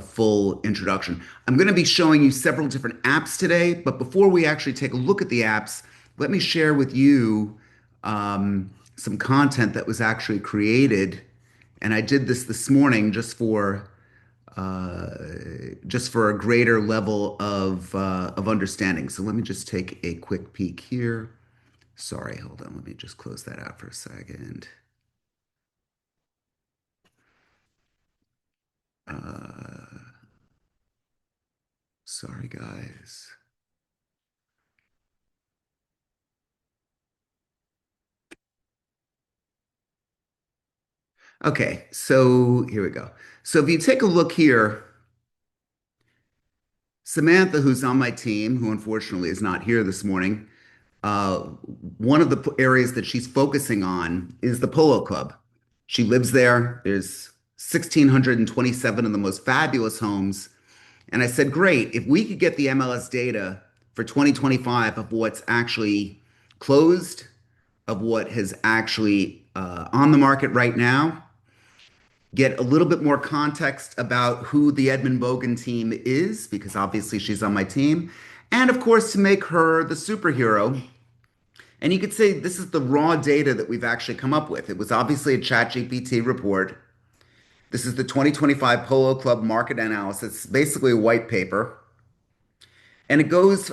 full introduction. I'm going to be showing you several different apps today, but before we actually take a look at the apps, let me share with you some content that was actually created. And I did this morning uh, just for a greater level of understanding. So let me just take a quick peek here. Sorry, hold on. Let me just close that out for a second. Uh, Sorry, guys. Okay, so here we go. So if you take a look here, Samantha, who's on my team, who unfortunately is not here this morning, uh, one of the areas that she's focusing on is the Polo Club. She lives there. There's 1,627 of the most fabulous homes. And I said, great, if we could get the MLS data for 2025 of what's actually closed, of what has actually on the market right now, get a little bit more context about who the Edmund Bogen team is, because obviously she's on my team, and of course to make her the superhero. And you could say this is the raw data that we've actually come up with. It was obviously a ChatGPT report. This is the 2025 Polo Club market analysis, basically a white paper. And it goes,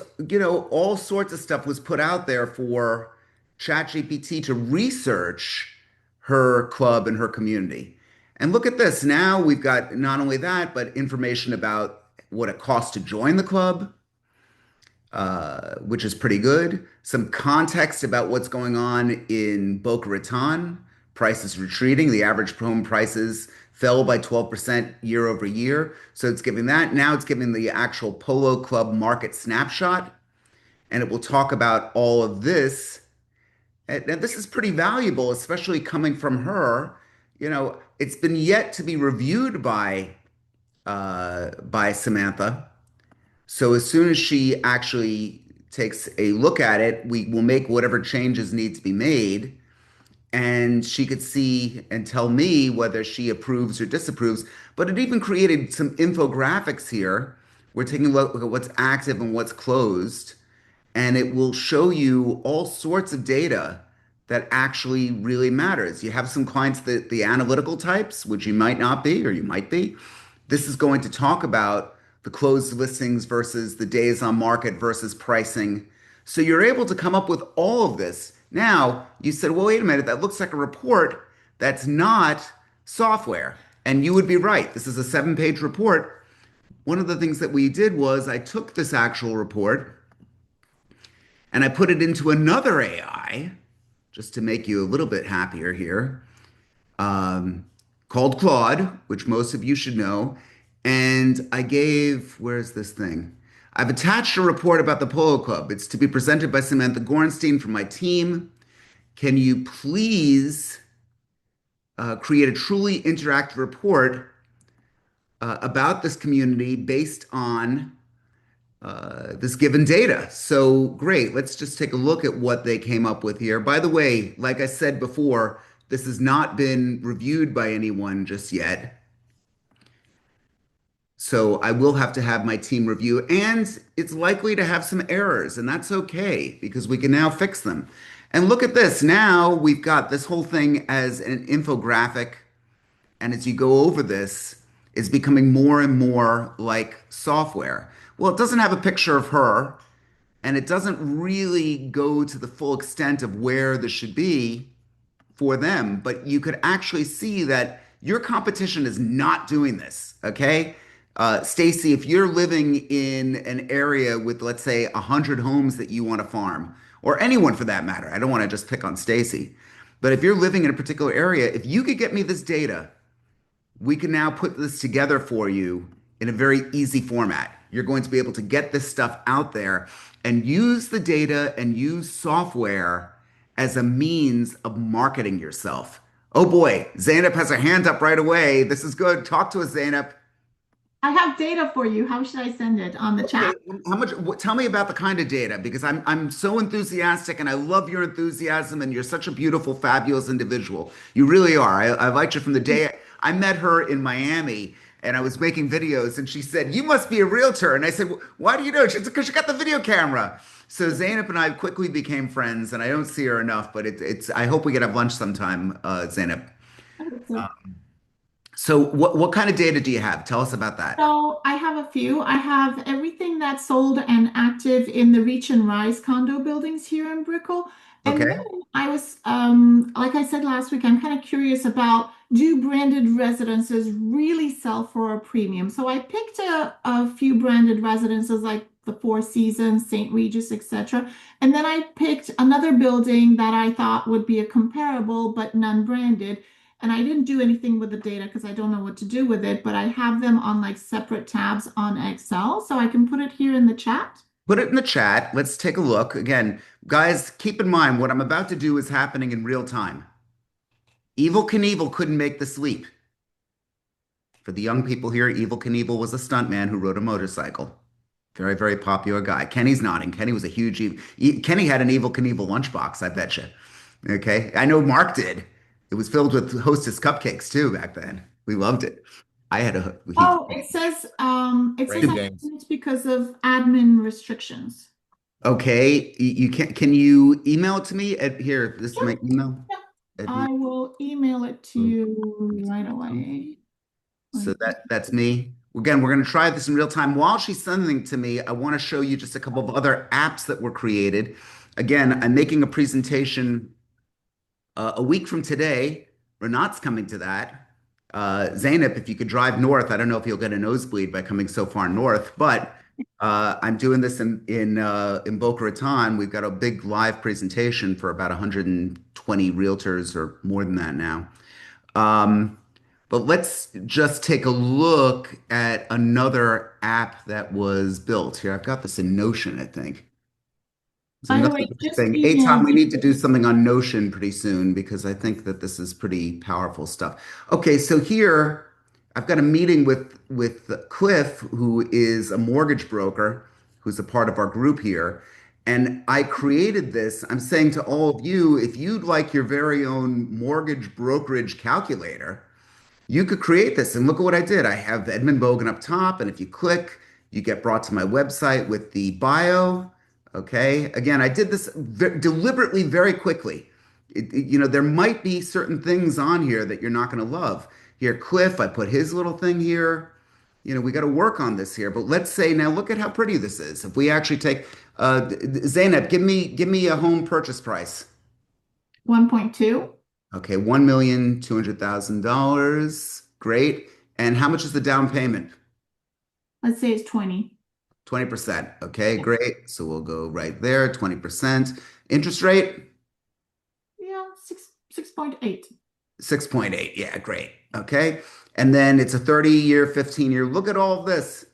all sorts of stuff was put out there for ChatGPT to research her club and her community. And look at this. Now we've got not only that, but information about what it costs to join the club, which is pretty good. Some context about what's going on in Boca Raton. Prices retreating. The average home prices fell by 12% year over year. So it's giving that. Now it's giving the actual Polo Club market snapshot. And it will talk about all of this. And this is pretty valuable, especially coming from her. It's been yet to be reviewed by Samantha. So as soon as she actually takes a look at it, we will make whatever changes need to be made, and she could see and tell me whether she approves or disapproves. But it even created some infographics here. We're taking a look at what's active and what's closed, and it will show you all sorts of data that actually really matters. You have some clients that the analytical types, which you might not be, or you might be. This is going to talk about the closed listings versus the days on market versus pricing. So you're able to come up with all of this. Now, you said, well, wait a minute, that looks like a report that's not software. And you would be right. This is a 7-page report. One of the things that we did was I took this actual report and I put it into another AI, just to make you a little bit happier here, um, called Claude, which most of you should know. And I gave, where's this thing? I've attached a report about the Polo Club. It's to be presented by Samantha Gorenstein from my team. Can you please create a truly interactive report about this community based on this given data? So great. Let's just take a look at what they came up with here. By the way, like I said before, this has not been reviewed by anyone just yet. So I will have to have my team review, and it's likely to have some errors, and that's okay because we can now fix them. And look at this. Now we've got this whole thing as an infographic, and as you go over this, it's becoming more and more like software. Well, it doesn't have a picture of her, and it doesn't really go to the full extent of where this should be for them, but you could actually see that your competition is not doing this, okay? Stacy, if you're living in an area with, let's say, 100 homes that you want to farm, or anyone for that matter, I don't want to just pick on Stacy, but if you're living in a particular area, if you could get me this data, we can now put this together for you in a very easy format. You're going to be able to get this stuff out there and use the data and use software as a means of marketing yourself. Oh boy, Zainab has her hand up right away. This is good. Talk to us, Zainab. I have data for you. How should I send it on the Okay, chat? how much? Tell me about the kind of data because I'm so enthusiastic and I love your enthusiasm and you're such a beautiful, fabulous individual. You really are. I liked you from the day I met her in Miami, and I was making videos, and she said, "You must be a realtor." And I said, "Why do you know?" She said, "Because you got the video camera." So Zainab and I quickly became friends, and I don't see her enough, but it's. I hope we get have lunch sometime, Zainab. I hope so. So what kind of data do you have? Tell us about that. So I have a few. I have everything that's sold and active in the Reach and Rise condo buildings here in Brickell. And then Okay. I was, like I said last week, I'm kind of curious about do branded residences really sell for a premium? So I picked a few branded residences like the Four Seasons, St. Regis, etc. And then I picked another building that I thought would be a comparable but non-branded. And I didn't do anything with the data because I don't know what to do with it, but I have them on like separate tabs on Excel. So I can put it here in the chat. Put it in the chat. Let's take a look. Again, guys, keep in mind what I'm about to do is happening in real time. Evil Knievel couldn't make the sleep. For the young people here, Evil Knievel was a stuntman who rode a motorcycle. Very, very popular guy. Kenny's nodding. Kenny was a huge. Kenny had an Evil Knievel lunchbox, I bet you. Okay. I know Mark did. It was filled with Hostess cupcakes too back then. We loved it. I had a. He, Oh, it says Rating I games. can't because of admin restrictions. okay. You can. Can you email it to me? Here, this is Sure. my email. Yeah. Edmund. I will email it to you right away. So Like this. that's me. Again, we're going to try this in real time. While she's sending to me, I want to show you just a couple of other apps that were created. Again, I'm making a presentation a week from today. Renat's coming to that. Zainab, if you could drive north, I don't know if you'll get a nosebleed by coming so far north, but I'm doing this in Boca Raton. We've got a big live presentation for about 120 realtors or more than that now. Um, but let's just take a look at another app that was built here. I've got this in Notion, I think. It's By the another way, good just thing. Eitan, emailed we need to do you. something on Notion pretty soon because I think that this is pretty powerful stuff. Okay, so here I've got a meeting with Cliff, who is a mortgage broker, who's a part of our group here. And I created this. I'm saying to all of you, if you'd like your very own mortgage brokerage calculator, you could create this. And look at what I did. I have Edmund Bogen up top, and if you click, you get brought to my website with the bio. Okay. Again, I did this deliberately very quickly. There might be certain things on here that you're not going to love. Here, Cliff, I put his little thing here. We got to work on this here. But let's say now, look at how pretty this is. If we actually take Zainab, give me a home purchase price. 1.2. Okay, $1,200,000. Great. And how much is the down payment? Let's say it's 20. 20%. Okay, great. So we'll go right there, 20%. Interest rate? Yeah, 6.8. 6.8. Yeah, great. Okay. And then it's a 30-year, 15-year. Look at all of this.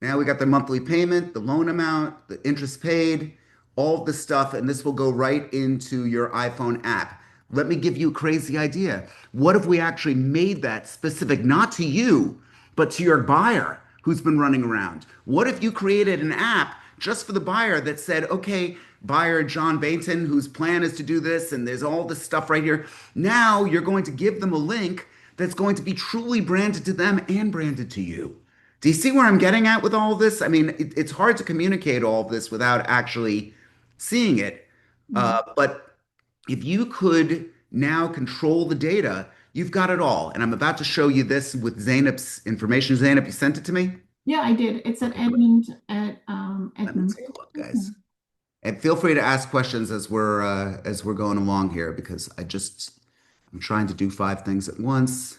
Now we got the monthly payment, the loan amount, the interest paid, all of this stuff, and this will go right into your iPhone app. Let me give you a crazy idea. What if we actually made that specific, not to you, but to your buyer who's been running around? What if you created an app just for the buyer that said, okay, buyer John Bainton, whose plan is to do this, and there's all this stuff right here. Now you're going to give them a link that's going to be truly branded to them and branded to you. Do you see where I'm getting at with all of this? I mean, it's hard to communicate all of this without actually seeing it. Mhm. But if you could now control the data, you've got it all. And I'm about to show you this with Zainab's information. Zainab, you sent it to me? Yeah, I did. It's at Okay, great. Let me Edmund. take a look, guys. And feel free to ask questions as we're going along here because I'm trying to do five things at once,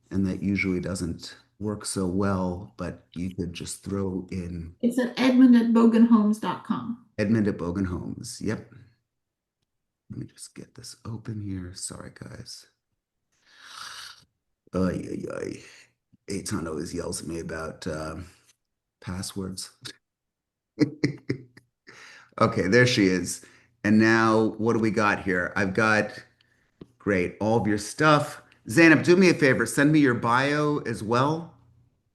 and that usually doesn't work so well, but you could just throw in It's at edmund@bogenhomes.com. Edmund at Bogen Homes. Yep. Let me just get this open here. Sorry, guys. Ay, ay, ay. Eitan always yells at me about passwords. Okay, there she is. And now what do we got here? I've got great, all of your stuff. Zainab, do me a favor, send me your bio as well.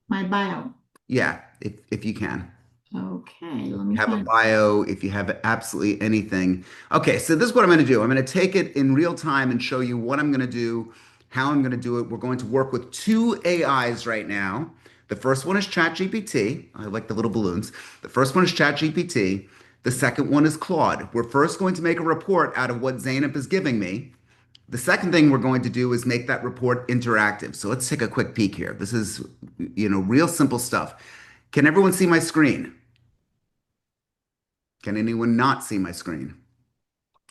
My bio. Yeah, if you can. Okay, If let me you have a find. bio, if you have absolutely anything. Okay, so this is what I'm going to do. I'm going to take it in real time and show you what I'm going to do how I'm going to do it. We're going to work with two AIs right now. The first one is ChatGPT. I like the little balloons. The first one is ChatGPT. The second one is Claude. We're first going to make a report out of what Zainab is giving me. The second thing we're going to do is make that report interactive. So let's take a quick peek here. This is, real simple stuff. Can everyone see my screen? Can anyone not see my screen?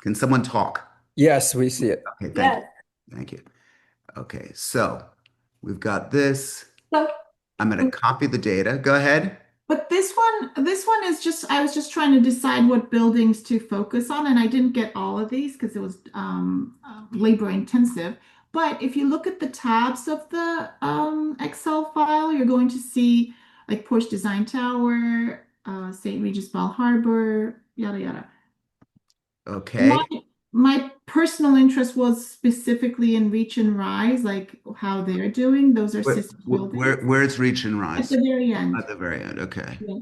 Can someone talk? Yes, we see it. Okay, thank you. Yes. Thank you. Okay, so we've got this. So, I'm going to copy the data. Go ahead. but this one is just, I was just trying to decide what buildings to focus on, and I didn't get all of these because it was labor intensive. But if you look at the tabs of the Excel file, you're going to see like Porsche Design Tower, St. Regis Bell Harbor, yada yada. My Okay. my personal interest was specifically in Reach and Rise, like how they're doing. Those are Where, sister buildings where's Reach and at Rise? the very end. At the very end. Okay. Yeah.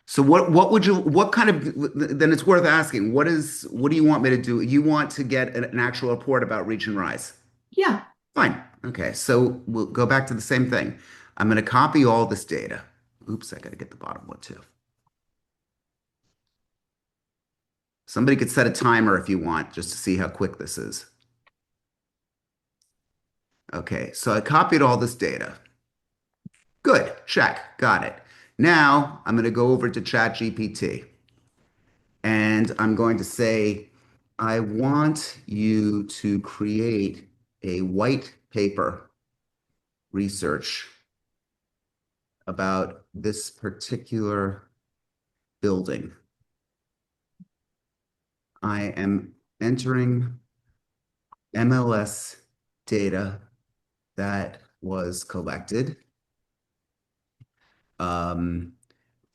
So what kind of, then it's worth asking, what do you want me to do? You want to get an actual report about Reach and Rise? Yeah. Fine. Okay. So we'll go back to the same thing. I'm going to copy all this data. Oops, I got to get the bottom one too. Somebody could set a timer if you want, just to see how quick this is. Okay, so I copied all this data. Good, check, got it. Now I'm going to go over to ChatGPT and I'm going to say, I want you to create a white paper research about this particular building. I am entering MLS data that was collected. Um,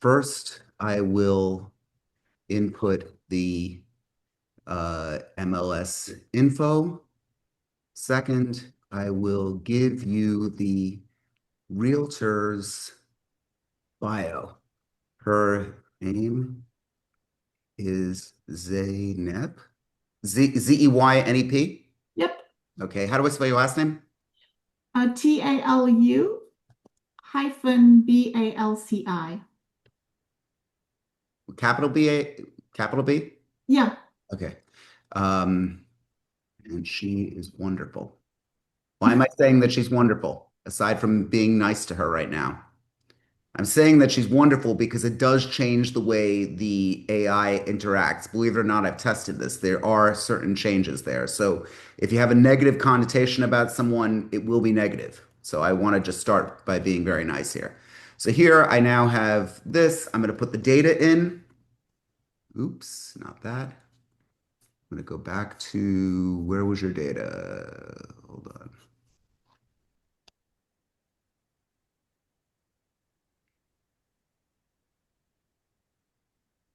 First, I will input the MLS info. Second, I will give you the realtor's bio. Her name is Zeynep. Zeynep. Yep. Okay, how do I spell your last name? TALU hyphen BALCI. Capital B A, capital B? Yeah. Okay. Um, and she is wonderful. Why am I saying that she's wonderful, aside from being nice to her right now? I'm saying that she's wonderful because it does change the way the AI interacts. Believe it or not, I've tested this. There are certain changes there. So if you have a negative connotation about someone, it will be negative. So I want to just start by being very nice here. So here I now have this. I'm going to put the data in. Oops, not that. I'm going to go back to where was your data? Hold on.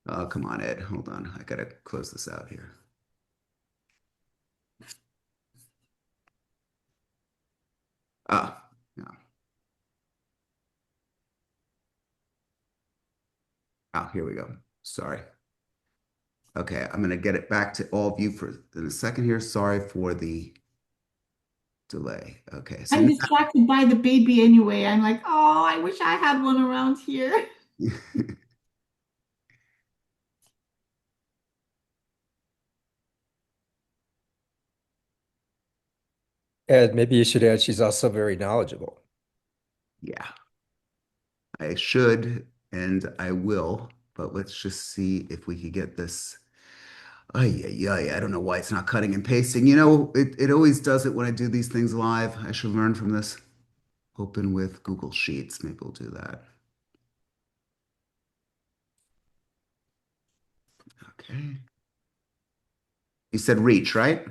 Oh, come on, Ed. Hold on. I gotta close this out here. Ah, no. Oh, here we go. Sorry. Okay, I'm gonna get it back to all of you for in a second here. Sorry for the delay. Okay, so I'm distracted by the baby anyway. I'm like, oh, I wish I had one around here. now, And maybe you should add she's also very knowledgeable. yeah, I should and I will, but let's just see if we could get this. Oh, yeah. I don't know why it's not cutting and pasting. It always does it when I do these things live. I should learn from this. Open with Google Sheets. Maybe we'll do that. Okay. You said reach, right?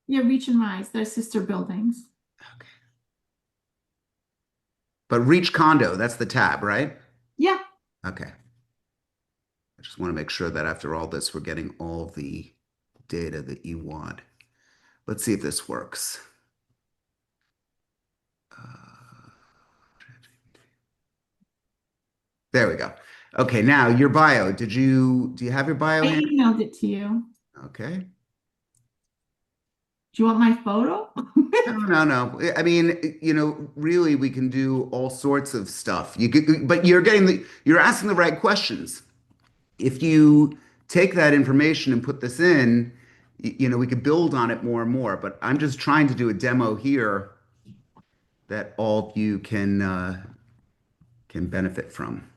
Yeah, Reach and Rise, they're sister buildings. Okay. But reach condo, that's the tab, right? Yeah. Okay. I just want to make sure that after all this, we're getting all the data that you want. Let's see if this works. Uh, there we go. Okay, now your bio. Do you have your bio I hand? emailed it to you. Okay. Do you want my photo? No, no, no. I mean, really, we can do all sorts of stuff. But you're asking the right questions. If you take that information and put this in, we could build on it more and more. But I'm just trying to do a demo here that all of you can benefit from.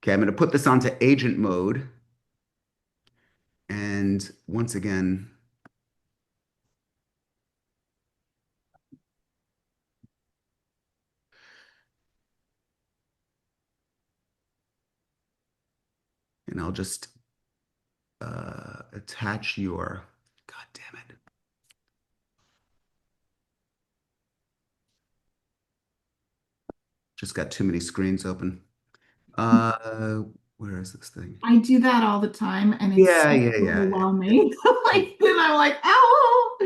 Okay, I'm going to put this onto agent mode. And once again, and I'll just attach your, God damn it. Just got too many screens open. Where is this thing? I do that all the time, and it's Yeah, so yeah, yeah. overwhelming. Like then I'm like, oh,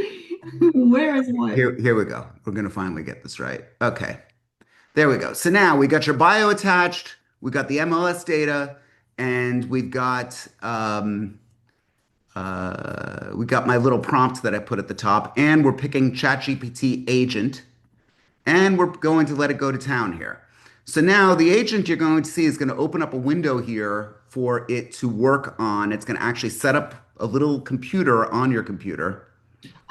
where is what? Here we go. We're gonna finally get this right. Okay, there we go. So now we got your bio attached, we got the MLS data, and we got my little prompt that I put at the top, and we're picking ChatGPT agent, and we're going to let it go to town here. So now the agent you're going to see is going to open up a window here for it to work on. It's going to actually set up a little computer on your computer.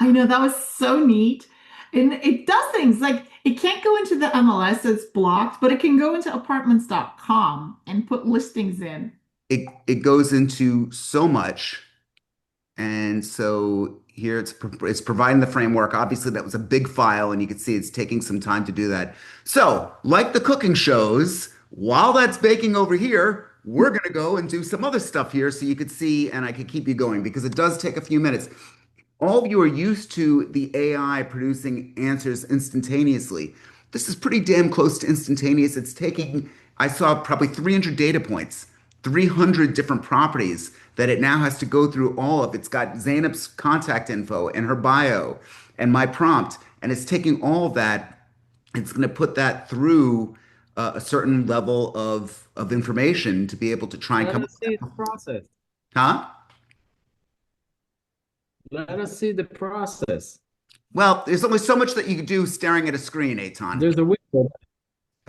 I know that was so neat. And it does things like it can't go into the MLS, it's blocked, but it can go into apartments.com and put listings in. It goes into so much. And so here it's providing the framework. Obviously, that was a big file, and you can see it's taking some time to do that. So, like the cooking shows, while that's baking over here, we're going to go and do some other stuff here so you could see, and I could keep you going because it does take a few minutes. All of you are used to the AI producing answers instantaneously. This is pretty damn close to instantaneous. It's taking, I saw probably 300 data points, 300 different properties that it now has to go through all of. It's got Zainab's contact info and her bio and my prompt, and it's taking all of that. It's going to put that through a certain level of information to be able to try and Let come us see up the with, process. huh? Let us see the process. Well, there's only so much that you can do staring at a screen, Aton. There's a window.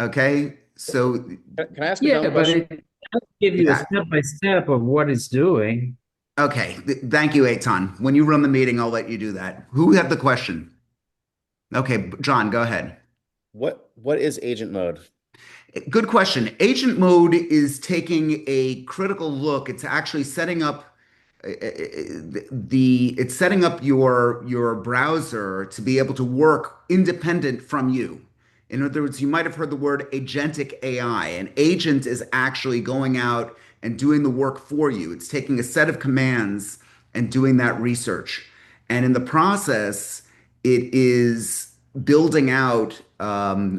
Okay, so Can I ask a Yeah, dumb but question? it does give you a yeah, step by step of what it's doing. okay. Thank you, Aton. When you run the meeting, I'll let you do that. Who had the question? Okay, John, go ahead. What is agent mode? Good question. Agent mode is taking a critical look. It's actually setting up it's setting up your browser to be able to work independent from you. In other words, you might have heard the word agentic AI. An agent is actually going out and doing the work for you. It's taking a set of commands and doing that research. And in the process, it is building out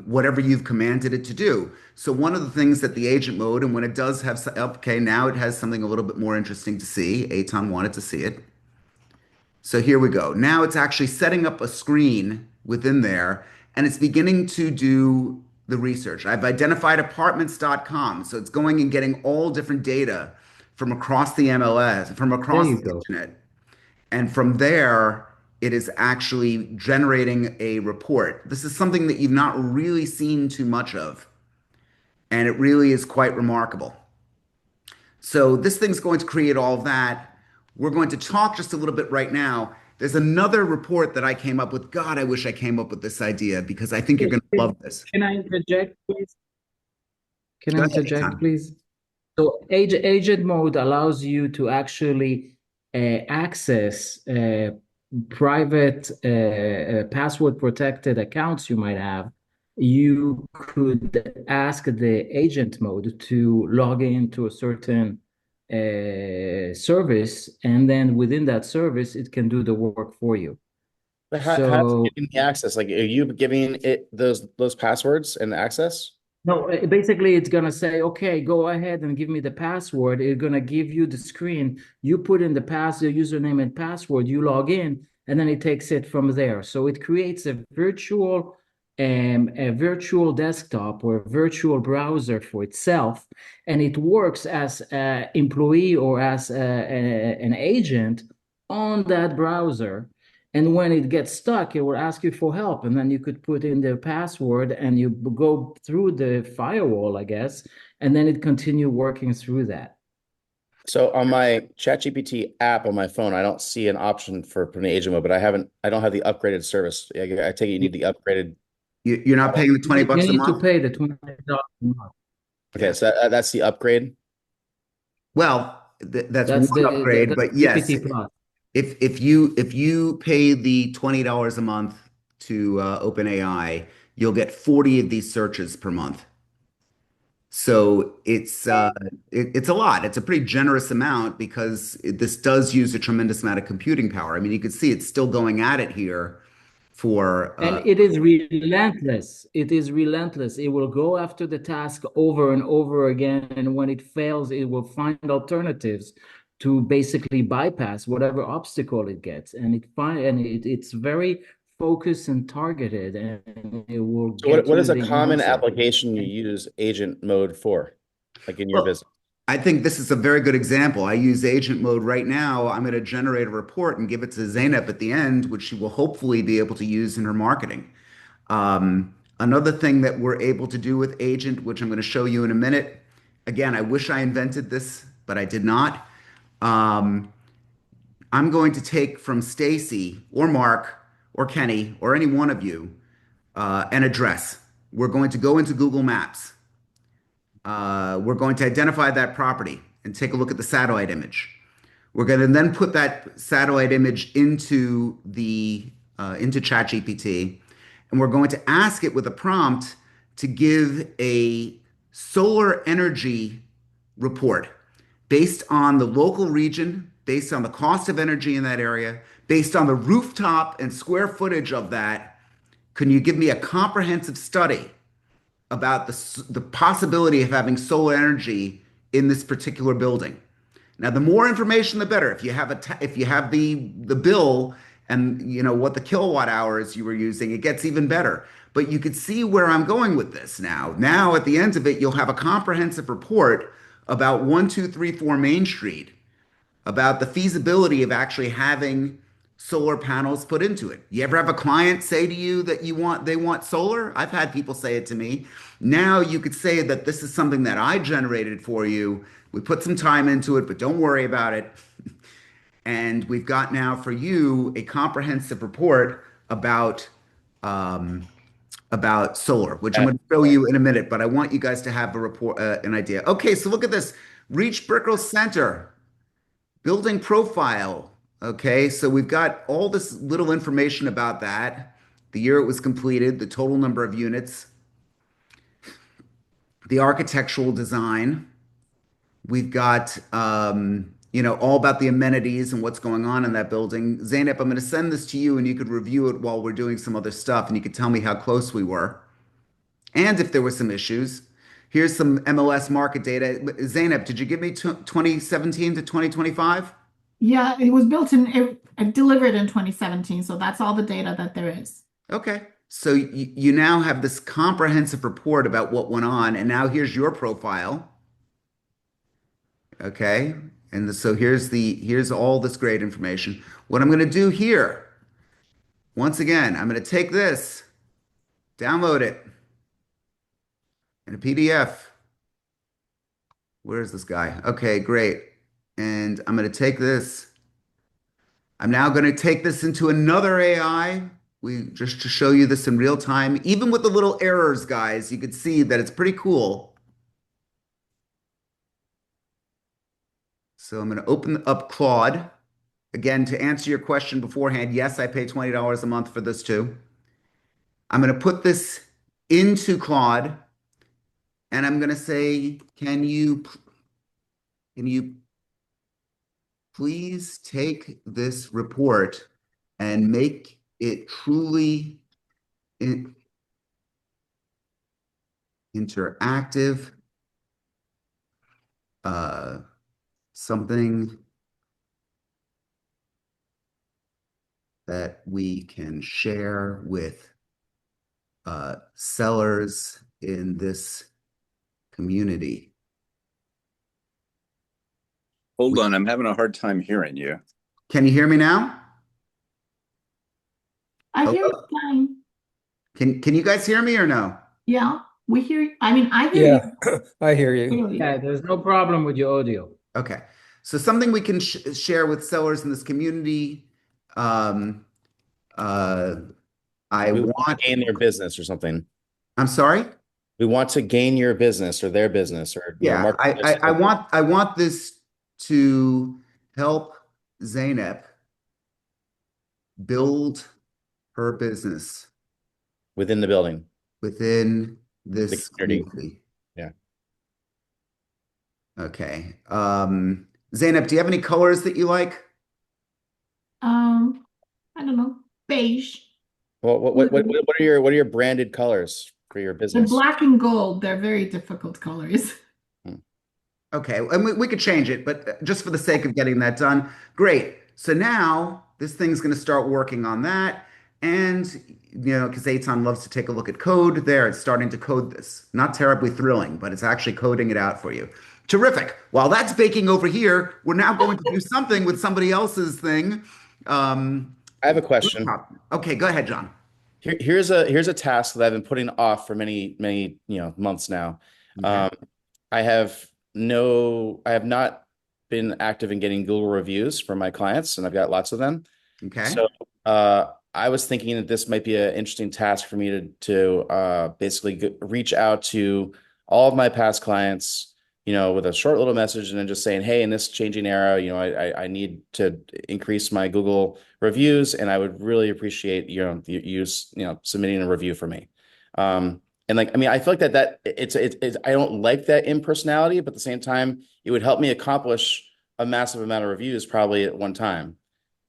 whatever you've commanded it to do. So one of the things that the agent mode, and when it does have, okay, now it has something a little bit more interesting to see. Aton wanted to see it. So here we go. Now it's actually setting up a screen within there, and it's beginning to do the research. I've identified apartments.com. So it's going and getting all different data from across the MLS, from There across you the go. internet. And from there, it is actually generating a report. This is something that you've not really seen too much of, and it really is quite remarkable. So this thing's going to create all of that. We're going to talk just a little bit right now. There's another report that I came up with. God, I wish I came up with this idea because I think you're going to love this. Can I interject, please? Can I Go ahead, interject, Ethan. please? So agent mode allows you to actually access private password protected accounts you might have. You could ask the agent mode to log into a certain service, and then within that service, it can do the work for you. But how is So it giving the access? Like, are you giving it those passwords and access? no, basically it's gonna say, okay, go ahead and give me the password. It's gonna give you the screen. You put in the username and password, you log in, and then it takes it from there. So it creates a virtual a virtual desktop or a virtual browser for itself, and it works as an employee or as an agent on that browser. And when it gets stuck, it will ask you for help, and then you could put in the password and you go through the firewall, I guess, and then it continue working through that. So on my ChatGPT app on my phone, I don't see an option for putting agent mode, but I don't have the upgraded service. I take it you need the upgraded You're not model. paying the 20 You bucks a need to month? pay the $20 a month. Okay, so that's the upgrade. Well, that's one That's upgrade, the but yes, GPT Plus. if you pay the $20 a month to OpenAI, you'll get 40 of these searches per month. So it's a lot. It's a pretty generous amount because this does use a tremendous amount of computing power. I mean, you can see it's still going at it here for And it is relentless. It is relentless. It will go after the task over and over again. And when it fails, it will find alternatives to basically bypass whatever obstacle it gets. And it's very focused and targeted, and it will So get what you is a the common answer. application you use agent mode for, like in your well, business? I think this is a very good example. I use agent mode right now. I'm going to generate a report and give it to Zainab at the end, which she will hopefully be able to use in her marketing. Another thing that we're able to do with agent, which I'm going to show you in a minute. Again, I wish I invented this, but I did not. Um, I'm going to take from Stacy or Mark or Kenny or any one of you an address. We're going to go into Google Maps. We're going to identify that property and take a look at the satellite image. We're going to then put that satellite image into ChatGPT, and we're going to ask it with a prompt to give a solar energy report based on the local region, based on the cost of energy in that area, based on the rooftop and square footage of that. Can you give me a comprehensive study about the possibility of having solar energy in this particular building? Now, the more information, the better. If you have the bill and you know what the kilowatt hours you were using, it gets even better. But you could see where I'm going with this now. Now, at the end of it, you'll have a comprehensive report about 1234 Main Street, about the feasibility of actually having solar panels put into it. You ever have a client say to you that they want solar? I've had people say it to me. Now you could say that this is something that I generated for you. We put some time into it, but don't worry about it. And we've got now for you a comprehensive report um, about solar, which I'm going to show you in a minute. But I want you guys to have a report, an idea. Okay, so look at this. Reach Brickell Center. Building profile. Okay, so we've got all this little information about that, the year it was completed, the total number of units, the architectural design. We've got, all about the amenities and what's going on in that building. Zainab, I'm going to send this to you and you could review it while we're doing some other stuff and you could tell me how close we were and if there were some issues. Here's some MLS market data. Zainab, did you give me 2017 to 2025? Yeah, it delivered in 2017, so that's all the data that there is. Okay. So you now have this comprehensive report about what went on, and now here's your profile. Okay. And so here's all this great information. What I'm going to do here, once again, I'm going to take this, download it in a PDF. Where is this guy? Okay, great. And I'm going to take this. I'm now going to take this into another AI. We just to show you this in real time. Even with the little errors, guys, you could see that it's pretty cool. So I'm going to open up Claude. Again, to answer your question beforehand, yes, I pay $20 a month for this too. I'm going to put this into Claude and I'm going to say, can you please take this report and make it truly interactive, uh, something that we can share with sellers in this community. Hold on, I'm having a hard time hearing you. Can you hear me now? I hear you Hello? fine. Can you guys hear me or no? Yeah, we hear you. I mean, I hear Yeah, you I hear you. clearly. Yeah, there's no problem with your audio. Okay. So something we can share with sellers in this community. Um, I We want to want, gain their business or something. I'm sorry? We want to gain your business or their business or Yeah, market. I want this to help Zainab build her business within the building, within the this community. community. Yeah. Okay. Zainab, do you have any colors that you like? I don't know, beige. Well, what are your branded colors for your The business? black and gold, they're very difficult colors. Okay, and we could change it, but just for the sake of getting that done, great. So now this thing's going to start working on that. And, because Aton loves to take a look at code there, it's starting to code this. Not terribly thrilling, but it's actually coding it out for you. Terrific. While that's baking over here, we're now going to do something with somebody else's thing. I have a question. Okay, go ahead, John. Here's a task that I've been putting off for many months now. Okay. I have not been active in getting Google reviews from my clients, and I've got lots of them. Okay. So I was thinking that this might be an interesting task for me to basically reach out to all of my past clients, with a short little message and then just saying, hey, in this changing era, I need to increase my Google reviews, and I would really appreciate you submitting a review for me. And I feel like that it's I don't like that impersonality, but at the same time, it would help me accomplish a massive amount of reviews probably at one time.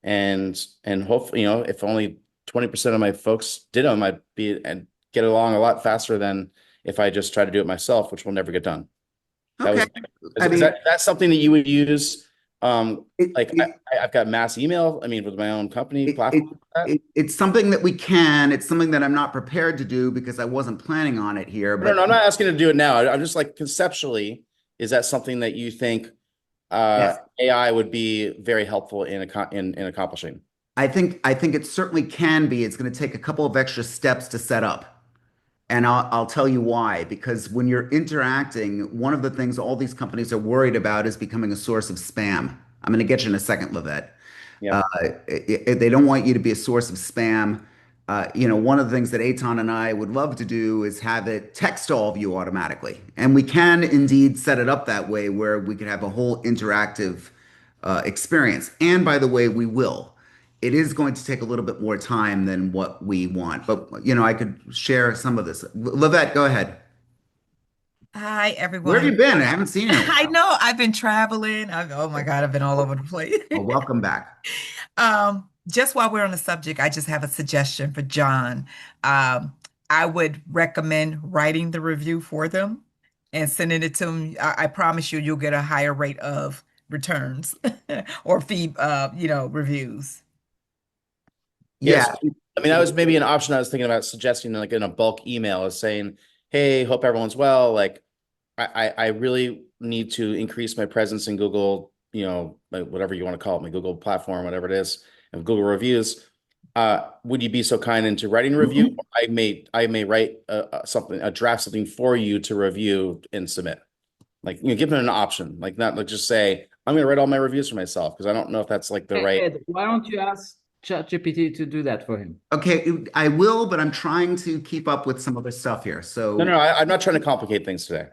And hopefully, if only 20% of my folks did them, I'd get along a lot faster than if I just try to do it myself, which will never get done. Okay. Is that something that you would use? I've got mass email. With my own company platform. It's something that we can. It's something that I'm not prepared to do because I wasn't planning on it here. But No, I'm not asking to do it now. I'm just conceptually, is that something that you think yes. AI would be very helpful in accomplishing? I think it certainly can be. It's going to take a couple of extra steps to set up. And I'll tell you why. Because when you're interacting, one of the things all these companies are worried about is becoming a source of spam. I'm going to get you in a second, Livette. Yeah. They don't want you to be a source of spam. One of the things that Aton and I would love to do is have it text all of you automatically. And we can indeed set it up that way where we could have a whole interactive experience. And by the way, we will. It is going to take a little bit more time than what we want. But, I could share some of this. Livette, go ahead. Hi, Where have everyone. you been? I haven't seen you in a I while. know I've been traveling. Oh my God, I've been all over the place. Well, welcome back. Just while we're on the subject, I just have a suggestion for John. I would recommend writing the review for them and sending it to them. I promise you'll get a higher rate of returns or reviews. Yeah. Yes. That was maybe an option I was thinking about suggesting, in a bulk email, is saying, hey, hope everyone's well. I really need to increase my presence in Google, whatever you want to call it, my Google platform, whatever it is, and Google reviews. Would you be so kind into writing a review? I may write a draft something for you to review and submit. Give them an option, not just say, I'm going to write all my reviews for myself, because I don't know if that's the right. Ed, why don't you ask ChatGPT to do that for him? Okay, I will, but I'm trying to keep up with some other stuff here. So No, I'm not trying to complicate things today.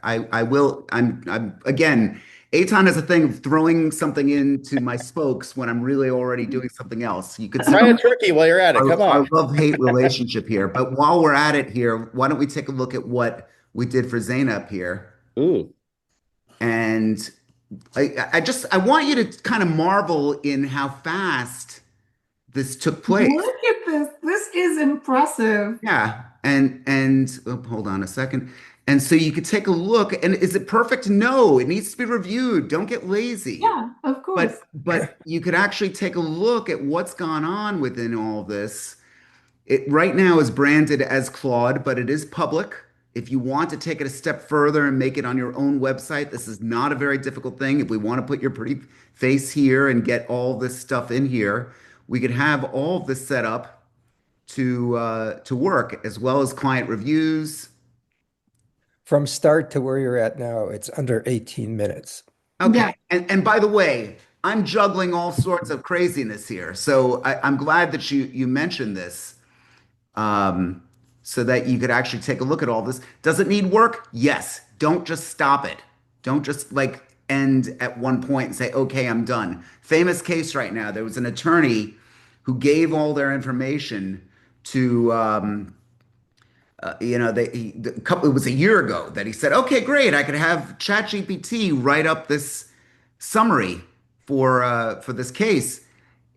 I will. I'm again. Aton has a thing of throwing something into my spokes when I'm really already doing something else. You could try a turkey while you're at it. Come on. Our love-hate relationship here. But while we're at it here, why don't we take a look at what we did for Zainab here? Ooh. And I want you to kind of marvel in how fast this took place. Look at this. This is impressive. Yeah. And hold on a second. And so you could take a look, and is it perfect? No, it needs to be reviewed. Don't get lazy. Yeah, of course. But you could actually take a look at what's gone on within all of this. It right now is branded as Claude, but it is public. If you want to take it a step further and make it on your own website, this is not a very difficult thing. If we want to put your pretty face here and get all this stuff in here, we could have all of this set up to work, as well as client reviews. From start to where you're at now, it's under 18 minutes. Okay. Yeah. And by the way, I'm juggling all sorts of craziness here. So I'm glad that you mentioned this, um, so that you could actually take a look at all this. Does it need work? Yes. Don't just stop it. Don't just like end at one point and say, okay, I'm done. Famous case right now. There was an attorney who gave all their information to a couple, it was a year ago that he said, okay, great, I could have ChatGPT write up this summary for this case.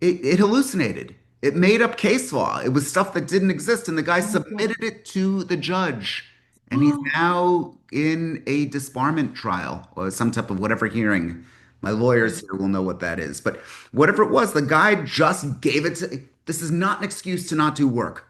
It hallucinated. It made up case law. It was stuff that didn't exist, and the guy submitted it to the judge, and he's now in a disbarment trial or some type of whatever hearing. My lawyers here will know what that is, but whatever it was, the guy just gave it to. This is not an excuse to not do work.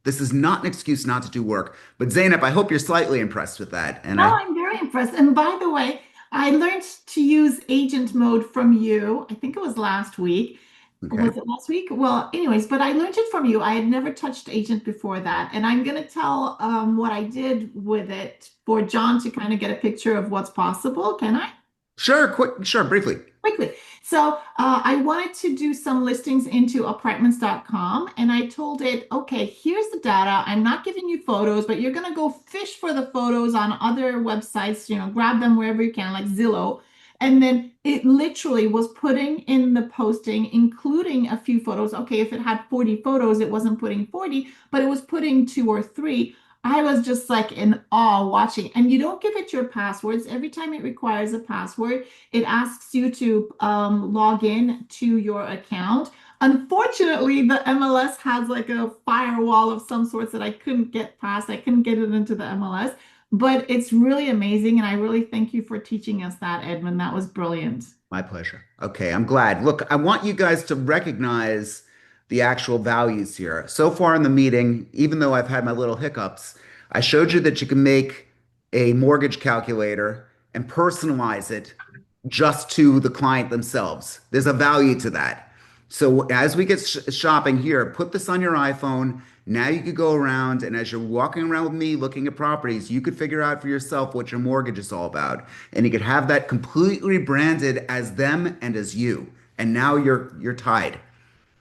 This is not an excuse not to do work. But Zainab, I hope you're slightly impressed with that. And No, I'm very impressed. And by the way, I learned to use agent mode from you. I think it was last week. okay. Was it last week? Well, anyways, but I learned it from you. I had never touched agent before that. And I'm going to tell what I did with it for John to kind of get a picture of what's possible. Can I? Sure, quick, sure, briefly. Quickly. So I wanted to do some listings into apartments.com, and I told it, okay, here's the data. I'm not giving you photos, but you're going to go fish for the photos on other websites, grab them wherever you can, like Zillow. And then it literally was putting in the posting, including a few photos. Okay, if it had 40 photos, it wasn't putting 40, but it was putting two or three. I was just like in awe watching. And you don't give it your passwords. Every time it requires a password, it asks you to log in to your account. Unfortunately, the MLS has like a firewall of some sorts that I couldn't get past. I couldn't get it into the MLS, but it's really amazing. And I really thank you for teaching us that, Edmund. That was brilliant. My pleasure. Okay, I'm glad. Look, I want you guys to recognize the actual values here. So far in the meeting, even though I've had my little hiccups, I showed you that you can make a mortgage calculator and personalize it just to the client themselves. There's a value to that. So as we get shopping here, put this on your iPhone. Now you could go around, and as you're walking around with me looking at properties, you could figure out for yourself what your mortgage is all about. And you could have that completely branded as them and as you. And now you're tied.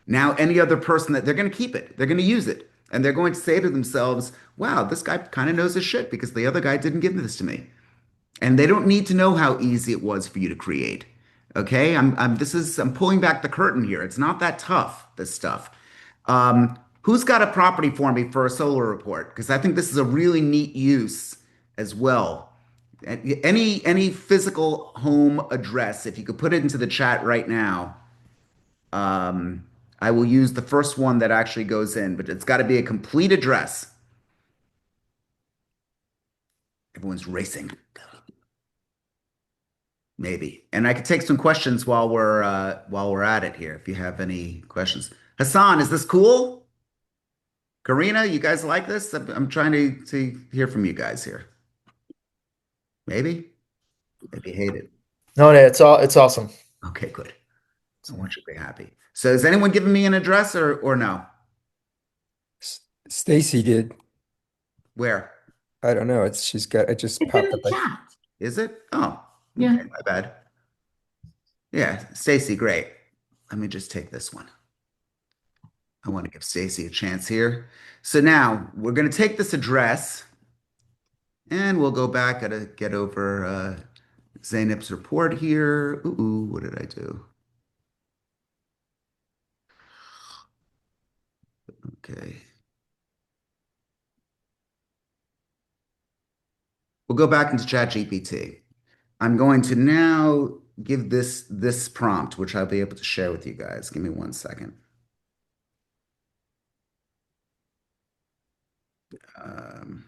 Now any other person that they're going to keep it, they're going to use it. And they're going to say to themselves, wow, this guy kind of knows his shit because the other guy didn't give this to me. And they don't need to know how easy it was for you to create. Okay, I'm pulling back the curtain here. It's not that tough, this stuff. Who's got a property for me for a solar report? Because I think this is a really neat use as well. Any physical home address, if you could put it into the chat right now, I will use the first one that actually goes in, but it's got to be a complete address. Everyone's racing. Maybe. And I could take some questions while we're at it here, if you have any questions. Hassan, is this cool? Karina, you guys like this? I'm trying to hear from you guys here. Maybe? Maybe hate it. No, it's awesome. Okay, good. I want you to be happy. So is anyone giving me an address or no? Stacy did. Where? I don't know. It just It's in popped the up. chat. Is it? Oh, Yeah. okay, my bad. Yeah, Stacy, great. Let me just take this one. I want to give Stacy a chance here. So now we're going to take this address and we'll go back and get over Zainab's report here. Ooh, what did I do? Okay. We'll go back into ChatGPT. I'm going to now give this prompt, which I'll be able to share with you guys. Give me 1 second. Um,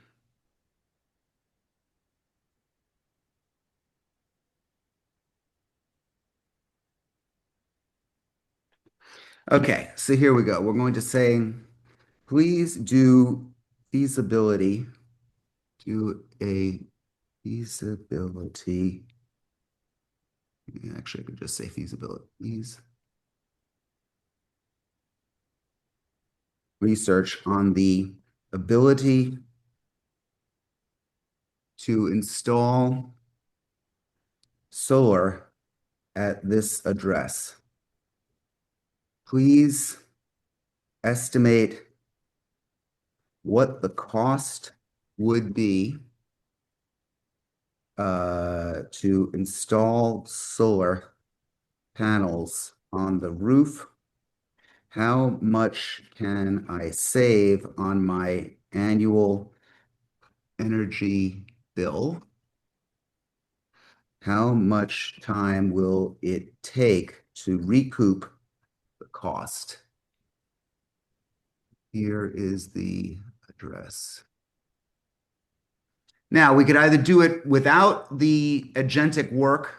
okay, so here we go. We're going to say, Please do feasibility. Do a feasibility. Actually, I could just say feasibilities. Research on the ability to install solar at this address. Please estimate what the cost would be to install solar panels on the roof. How much can I save on my annual energy bill? How much time will it take to recoup the cost? Here is the address. Now, we could either do it without the agentic work.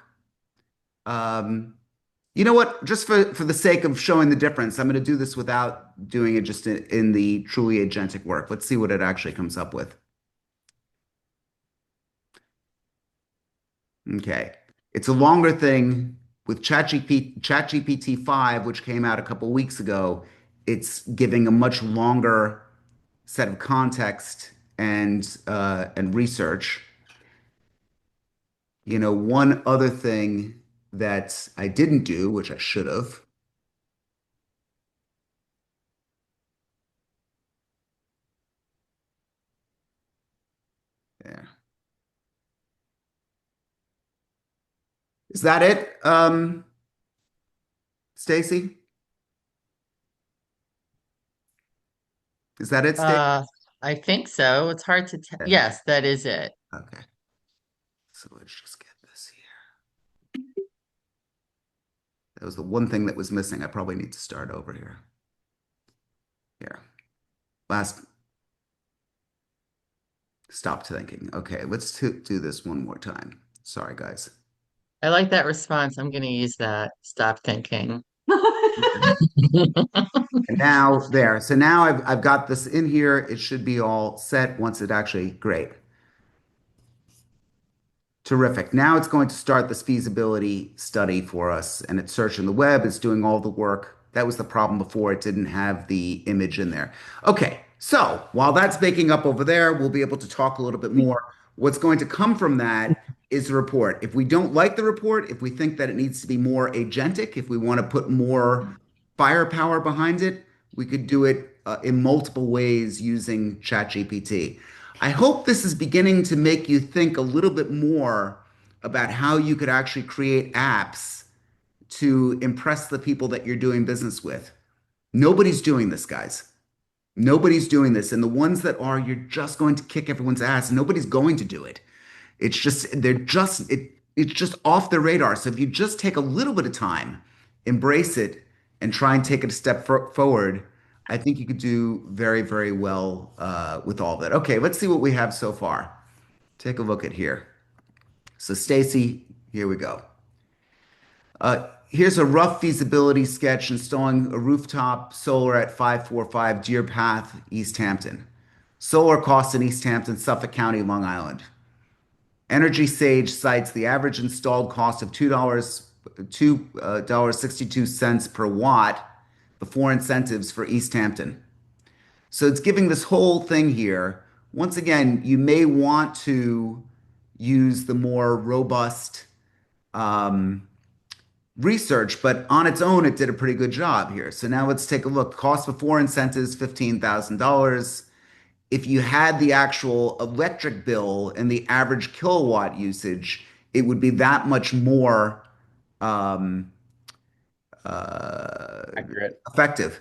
You know what? Just for the sake of showing the difference, I'm going to do this without doing it just in the truly agentic work. Let's see what it actually comes up with. Okay. It's a longer thing with ChatGPT 5, which came out a couple weeks ago. It's giving a much longer set of context and research. You know, one other thing that I didn't do, which I should have. There. Is that it, Stacy? Is that it, Stacy? I think so. It's hard to tell. Yes, that is it. Okay. So let's just get this here. That was the one thing that was missing. I probably need to start over here. Here. Stopped thinking. Okay, let's do this one more time. Sorry, guys. I like that response. I'm going to use that. Stop thinking. And now there. So now I've got this in here. It should be all set once it actually, great. Terrific. Now it's going to start this feasibility study for us, and it's searching the web. It's doing all the work. That was the problem before. It didn't have the image in there. Okay, so while that's baking up over there, we'll be able to talk a little bit more. What's going to come from that is the report. If we don't like the report, if we think that it needs to be more agentic, if we want to put more firepower behind it, we could do it in multiple ways using ChatGPT. I hope this is beginning to make you think a little bit more about how you could actually create apps to impress the people that you're doing business with. Nobody's doing this, guys. Nobody's doing this. And the ones that are, you're just going to kick everyone's ass. Nobody's going to do it. It's just, it's just off the radar. So if you just take a little bit of time, embrace it, and try and take it a step forward, I think you could do very, very well with all of that. Okay, let's see what we have so far. Take a look at here. So Stacy, here we go. Here's a rough feasibility sketch installing a rooftop solar at 545 Deer Path, East Hampton. Solar costs in East Hampton, Suffolk County, Long Island. Energy Sage cites the average installed cost of $2.62 per watt before incentives for East Hampton. So it's giving this whole thing here. Once again, you may want to use the more robust research, but on its own, it did a pretty good job here. So now let's take a look. Cost before incentives, $15,000. If you had the actual electric bill and the average kilowatt usage, it would be that much more Accurate. effective.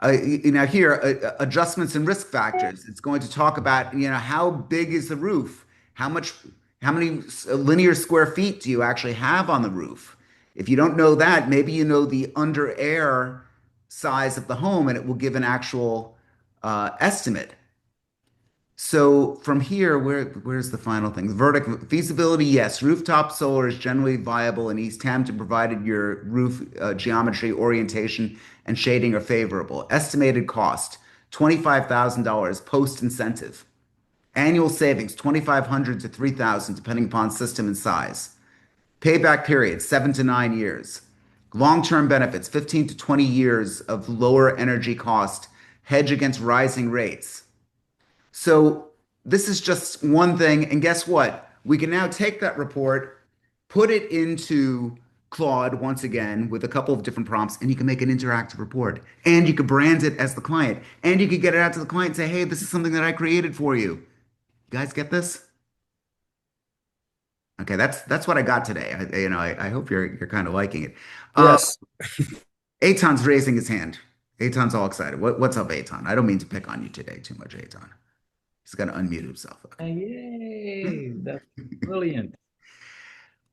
Here, adjustments and risk factors. It's going to talk about, how big is the roof? How many linear square feet do you actually have on the roof? If you don't know that, maybe you know the under air size of the home, and it will give an actual estimate. So from here, where's the final thing? The verdict, feasibility, yes. Rooftop solar is generally viable in East Hampton, provided your roof geometry, orientation, and shading are favorable. Estimated cost, $25,000 post incentive. Annual savings, 2,500 to 3,000, depending upon system and size. Payback period, 7 to 9 years. Long-term benefits, 15 to 20 years of lower energy cost, hedge against rising rates. So this is just one thing. And guess what? We can now take that report, put it into Claude once again with a couple of different prompts, and you can make an interactive report. And you could brand it as the client. And you could get it out to the client and say, hey, this is something that I created for you. You guys get this? Okay, that's what I got today. I hope you're kind of liking it. Yes. Aton's raising his hand. Aton's all excited. What's up, Aton? I don't mean to pick on you today too much, Aton. He's got to unmute himself. Okay. Yay, that's brilliant.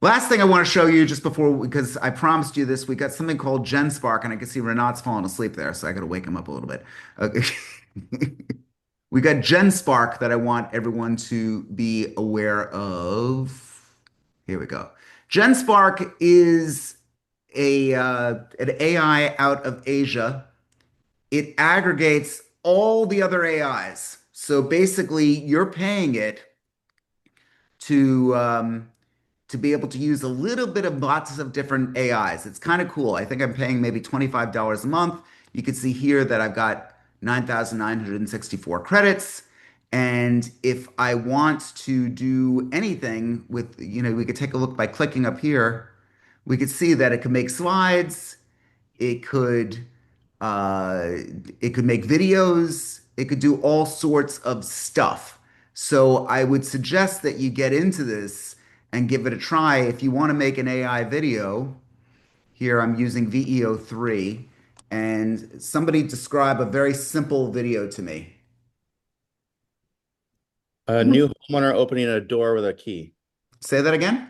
Last thing I want to show you just before, because I promised you this, we got something called GenSpark, and I can see Renat's falling asleep there, so I got to wake him up a little bit. Okay. We got GenSpark that I want everyone to be aware of. Here we go. GenSpark is an AI out of Asia. It aggregates all the other AIs. So basically, you're paying it to be able to use a little bit of lots of different AIs. It's kind of cool. I think I'm paying maybe $25 a month. You can see here that I've got 9,964 credits. And if I want to do anything with, we could take a look by clicking up here. We could see that it can make slides. It could uh, it could make videos. It could do all sorts of stuff. So I would suggest that you get into this and give it a try. If you want to make an AI video, here I'm using VEO3, and somebody describe a very simple video to me. A new homeowner opening a door with a key. Say that again.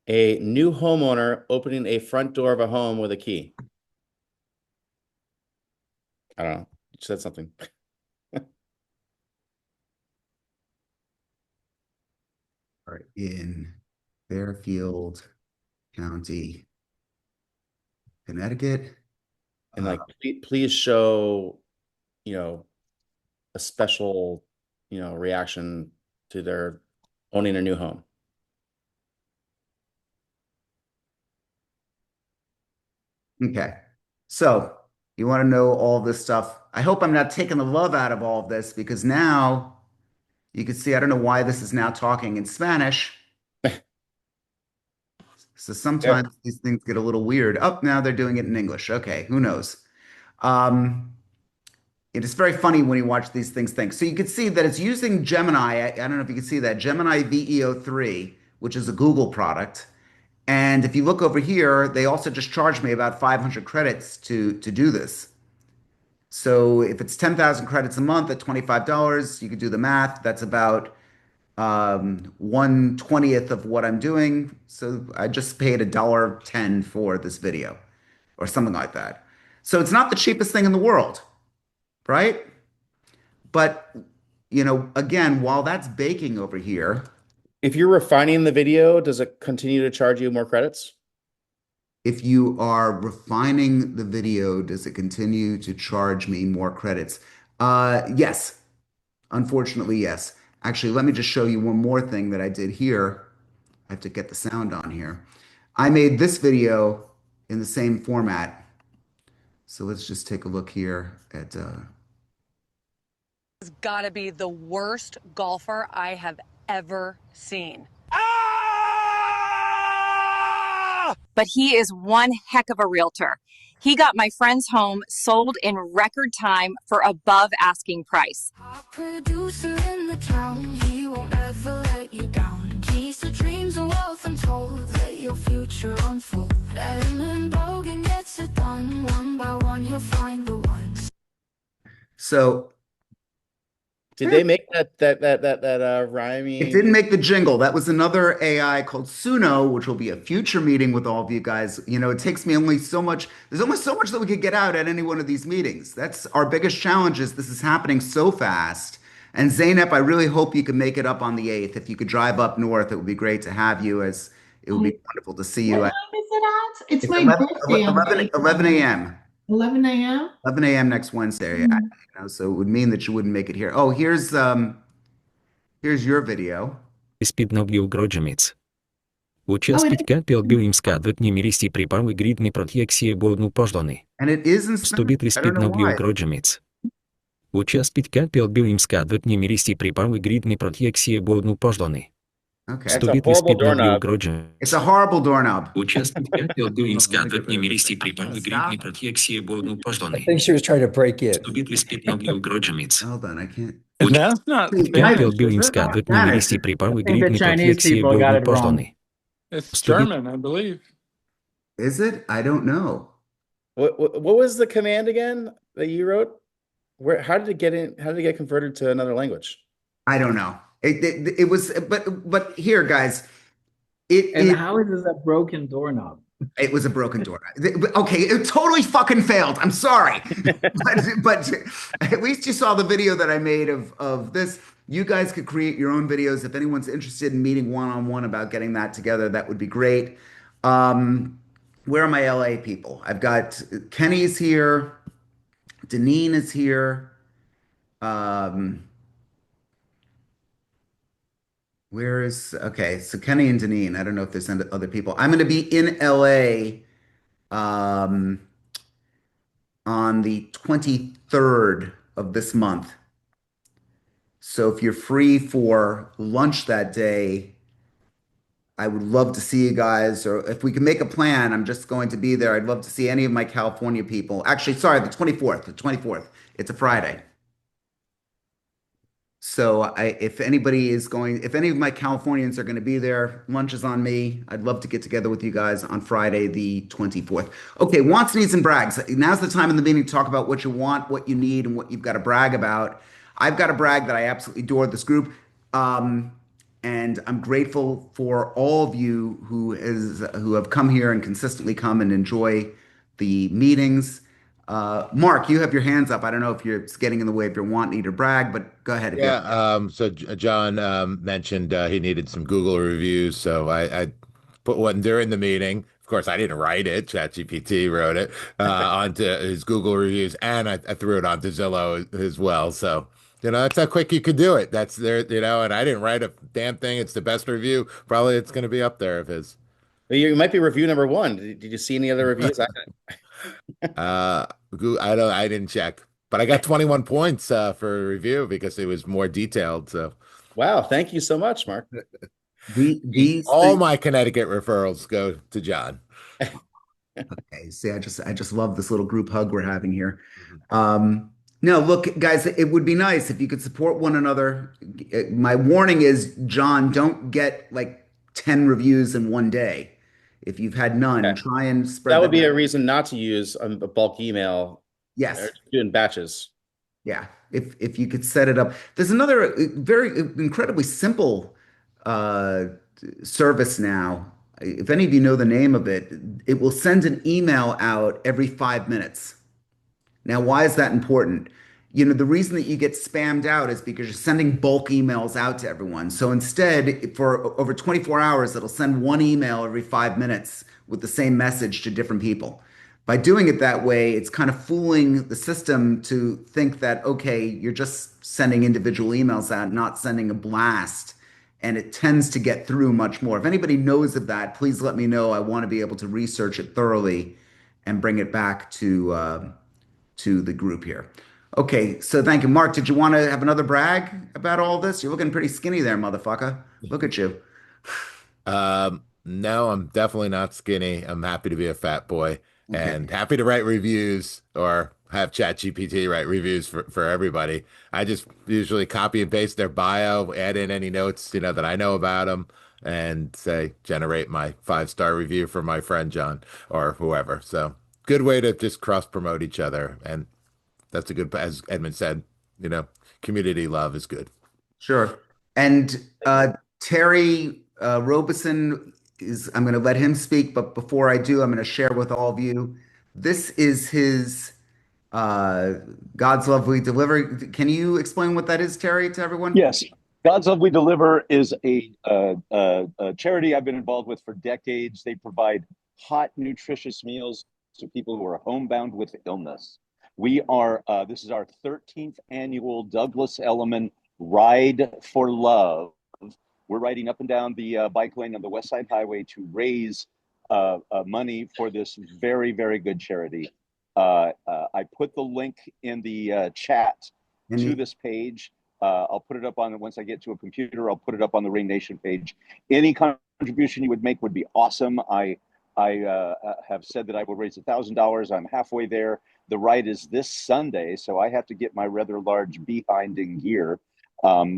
A new homeowner opening a front door of a home with a key. I don't know. You said something. All right, in Fairfield County, Connecticut. And like, please show, a special, reaction to their owning a new home. Okay. So you want to know all this stuff. I hope I'm not taking the love out of all of this, because now you can see, I don't know why this is now talking in Spanish. So sometimes these things get a little weird. Oh, now they're doing it in English. Okay, who knows? It is very funny when you watch these things think. So you can see that it's using Gemini. I don't know if you can see that. Gemini VEO3, which is a Google product. And if you look over here, they also just charged me about 500 credits to do this. So if it's 10,000 credits a month at $25, you could do the math. That's about 1/20th of what I'm doing. So I just paid $1.10 for this video or something like that. So it's not the cheapest thing in the world, right? But, again, while that's baking over here, If you're refining the video, does it continue to charge you more credits? if you are refining the video, does it continue to charge me more credits? Yes. Unfortunately, yes. Actually, let me just show you one more thing that I did here. I have to get the sound on here. I made this video in the same format. So let's just take a look here at Has got to be the worst golfer I have ever seen. But he is one heck of a realtor. He got my friend's home sold in record time for above asking price. Top producer in the town, he won't ever let you down. Keys to dreams and wealth untold, let your future unfold. Edmund Bogen gets it done, one by one you'll find the ones. So Did they make that rhyming? it didn't make the jingle. That was another AI called Suno, which will be a future meeting with all of you guys. It takes me only so much. There's only so much that we could get out at any one of these meetings. That's our biggest challenge, is this is happening so fast. And Zainab, I really hope you can make it up on the 8th. If you could drive up north, it would be great to have you, as it would be wonderful to see you. What time is it at? It's my 11, birthday on the 8th. 11 a.m. 11 a.m. 11 a.m. next Wednesday. So it would mean that you wouldn't make it here. Oh, here's your video. Speednowił grodziemiec. Oh, Участвіть пілбілімська двотнімірісті припали грідні протєксії болну пождони. And it is in Spanish. Стубіт I don't know speednowił why. grodziemiec. Участвіть пілбілімська двотнімірісті припали грідні протєксії болну пождони. Okay. Стубіт horrible speednowił doorknob. grodziemiec. It's a horrible doorknob. Участвіть пілбілімська двотнімірісті припали грідні протєксії болну I пождони. think she was trying to break in. Стубіт speednowił grodziemiec. Hold on, I can't. That's not Пілбілімська двотнімірісті припали I think the грідні Chinese протєксії people got болну it wrong. пождони. It's German, I believe. Is it? I don't know. What was the command again that you wrote? How did it get in? How did it get converted to another language? I don't know. It was, but here, guys, And how is this a broken doorknob? it was a broken door. Okay, it totally fucking failed. I'm sorry, but at least you saw the video that I made of this. You guys could create your own videos. If anyone's interested in meeting one-on-one about getting that together, that would be great. Where are my LA people? I've got Kenny's here. Deneen is here. Okay, so Kenny and Deneen. I don't know if there's other people. I'm going to be in LA on the 23rd of this month. So if you're free for lunch that day, I would love to see you guys. Or if we can make a plan, I'm just going to be there. I'd love to see any of my California people. Actually, sorry, the 24th. The 24th. It's a Friday. So if any of my Californians are going to be there, lunch is on me. I'd love to get together with you guys on Friday, the 24th. Okay, wants, needs, and brags. Now's the time in the meeting to talk about what you want, what you need, and what you've got to brag about. I've got to brag that I absolutely adore this group. And I'm grateful for all of you who have come here and consistently come and enjoy the meetings. Mark, you have your hands up. I don't know if you're getting in the way of your want, need, or brag, but go ahead. So John mentioned he needed some Google reviews, so I put one during the meeting. Of course, I didn't write it. ChatGPT wrote it onto his Google reviews, and I threw it onto Zillow as well. So, that's how quick you could do it. That's there, and I didn't write a damn thing. It's the best review. Probably it's going to be up there of his. Well, you might be review number one. Did you see any other reviews? I didn't check, but I got 21 points for a review because it was more detailed. So, wow, thank you so much, Mark. All my Connecticut referrals go to John. Okay, see, I just love this little group hug we're having here. No, look, guys, it would be nice if you could support one another. My warning is, John, don't get like 10 reviews in one day. If you've had none, try and spread that would be a reason not to use a bulk email. Yes. Or do in batches. Yeah. If you could set it up. There's another very incredibly simple service now. If any of you know the name of it, it will send an email out every 5 minutes. Now, why is that important? The reason that you get spammed out is because you're sending bulk emails out to everyone. So instead, for over 24 hours, it'll send one email every 5 minutes with the same message to different people. By doing it that way, it's kind of fooling the system to think that, okay, you're just sending individual emails out, not sending a blast. And it tends to get through much more. If anybody knows of that, please let me know. I want to be able to research it thoroughly and bring it back to the group here. Okay, so thank you. Mark, did you want to have another brag about all this? You're looking pretty skinny there, motherfucker. Look at you. No, I'm definitely not skinny. I'm happy to be a fat boy and happy to write reviews or have ChatGPT write reviews for everybody. I just usually copy and paste their bio, add in any notes, that I know about them, and say, generate my 5-star review for my friend John or whoever. So good way to just cross promote each other. And that's a good, as Edmund said, community love is good. Sure. And Terry Robeson I'm going to let him speak, but before I do, I'm going to share with all of you. This is his God's Love We Deliver. Can you explain what that is, Terry, to everyone? Yes. God's Love We Deliver is a charity I've been involved with for decades. They provide hot, nutritious meals to people who are homebound with illness. We are, this is our 13th annual Douglas Elliman Ride for Love. We're riding up and down the bike lane on the West Side Highway to raise money for this very, very good charity. I put the link in the chat to this page. I'll put it up on, once I get to a computer, I'll put it up on the Ring Nation page. Any contribution you would make would be awesome. I have said that I will raise $1,000. I'm halfway there. The ride is this Sunday, so I have to get my rather large behind in gear.